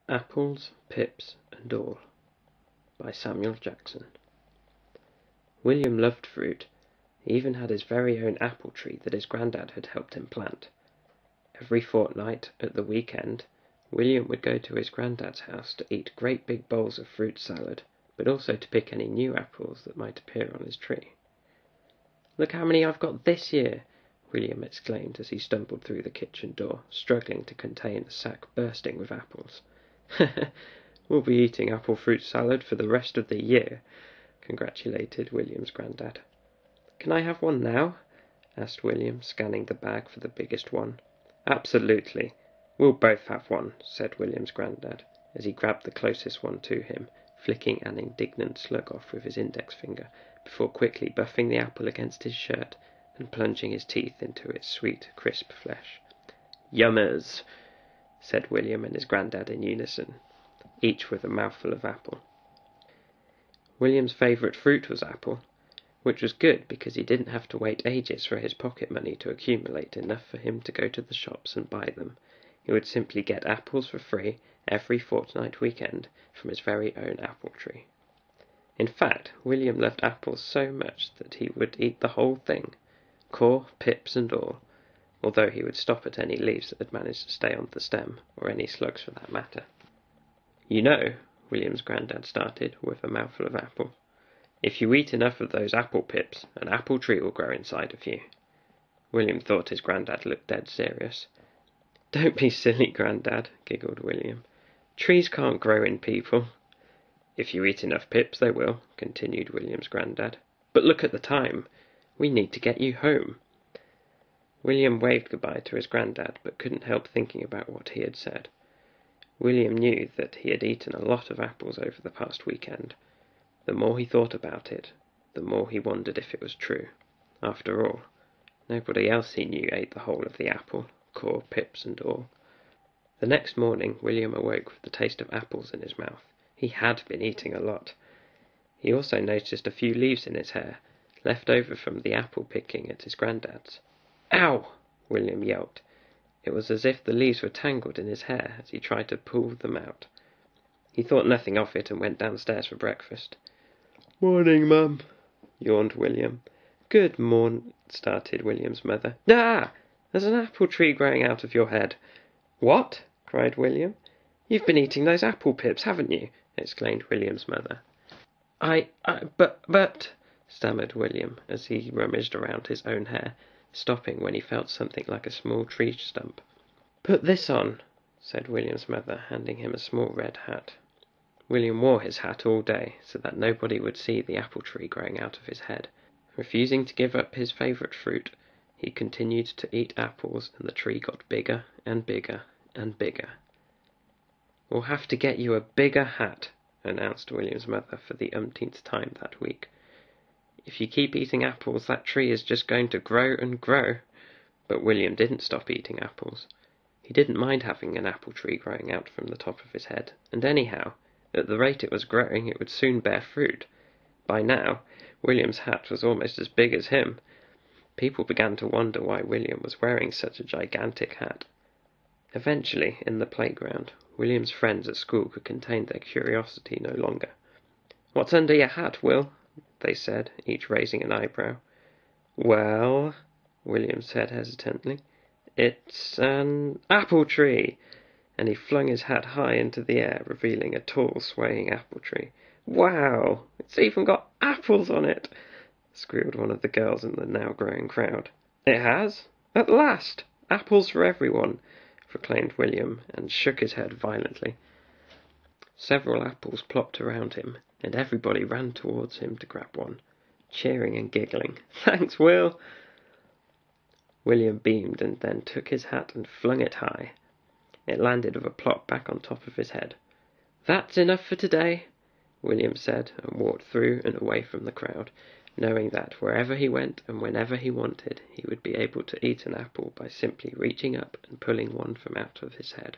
Apples, Pips and All by Samuel Jackson. William loved fruit. He even had his very own apple tree that his granddad had helped him plant. Every fortnight, at the weekend, William would go to his granddad's house to eat great big bowls of fruit salad, but also to pick any new apples that might appear on his tree. "Look how many I've got this year!" William exclaimed as he stumbled through the kitchen door, struggling to contain the sack bursting with apples. "We'll be eating apple fruit salad for the rest of the year," congratulated William's granddad. "Can I have one now?" asked William, scanning the bag for the biggest one. "Absolutely. We'll both have one," said William's granddad, as he grabbed the closest one to him, flicking an indignant slug off with his index finger, before quickly buffing the apple against his shirt and plunging his teeth into its sweet, crisp flesh. "Yummers!" said William and his granddad in unison, each with a mouthful of apple. William's favourite fruit was apple, which was good because he didn't have to wait ages for his pocket money to accumulate enough for him to go to the shops and buy them. He would simply get apples for free every fortnight weekend from his very own apple tree. In fact, William loved apples so much that he would eat the whole thing, core, pips and all, although he would stop at any leaves that had managed to stay on the stem, or any slugs for that matter. "You know," William's granddad started, with a mouthful of apple, "if you eat enough of those apple pips, an apple tree will grow inside of you." William thought his granddad looked dead serious. "Don't be silly, Granddad," giggled William. "Trees can't grow in people." "If you eat enough pips, they will," continued William's granddad. "But look at the time. We need to get you home." William waved goodbye to his granddad, but couldn't help thinking about what he had said. William knew that he had eaten a lot of apples over the past weekend. The more he thought about it, the more he wondered if it was true. After all, nobody else he knew ate the whole of the apple, core, pips and all. The next morning, William awoke with the taste of apples in his mouth. He had been eating a lot. He also noticed a few leaves in his hair, left over from the apple picking at his granddad's. "Ow!" William yelped. It was as if the leaves were tangled in his hair as he tried to pull them out. He thought nothing of it and went downstairs for breakfast. "Morning, Mum," yawned William. "Good morn," started William's mother. "Ah! There's an apple tree growing out of your head." "What?" cried William. "You've been eating those apple pips, haven't you?" exclaimed William's mother. But, stammered William, as he rummaged around his own hair, stopping when he felt something like a small tree stump. "Put this on," said William's mother, handing him a small red hat. William wore his hat all day, so that nobody would see the apple tree growing out of his head. Refusing to give up his favourite fruit, he continued to eat apples, and the tree got bigger and bigger and bigger. "We'll have to get you a bigger hat," announced William's mother for the umpteenth time that week. "If you keep eating apples, that tree is just going to grow and grow." But William didn't stop eating apples. He didn't mind having an apple tree growing out from the top of his head, and anyhow, at the rate it was growing, it would soon bear fruit. By now, William's hat was almost as big as him. People began to wonder why William was wearing such a gigantic hat. Eventually, in the playground, William's friends at school could contain their curiosity no longer. "What's under your hat, Will?" they said, each raising an eyebrow. "Well," William said hesitantly, "it's an apple tree," and he flung his hat high into the air, revealing a tall, swaying apple tree. "Wow! It's even got apples on it!" squealed one of the girls in the now growing crowd. "It has? At last! Apples for everyone!" proclaimed William, and shook his head violently. Several apples plopped around him, and everybody ran towards him to grab one, cheering and giggling. "Thanks, Will!" William beamed and then took his hat and flung it high. It landed with a plop back on top of his head. "That's enough for today," William said, and walked through and away from the crowd, knowing that wherever he went and whenever he wanted, he would be able to eat an apple by simply reaching up and pulling one from out of his head.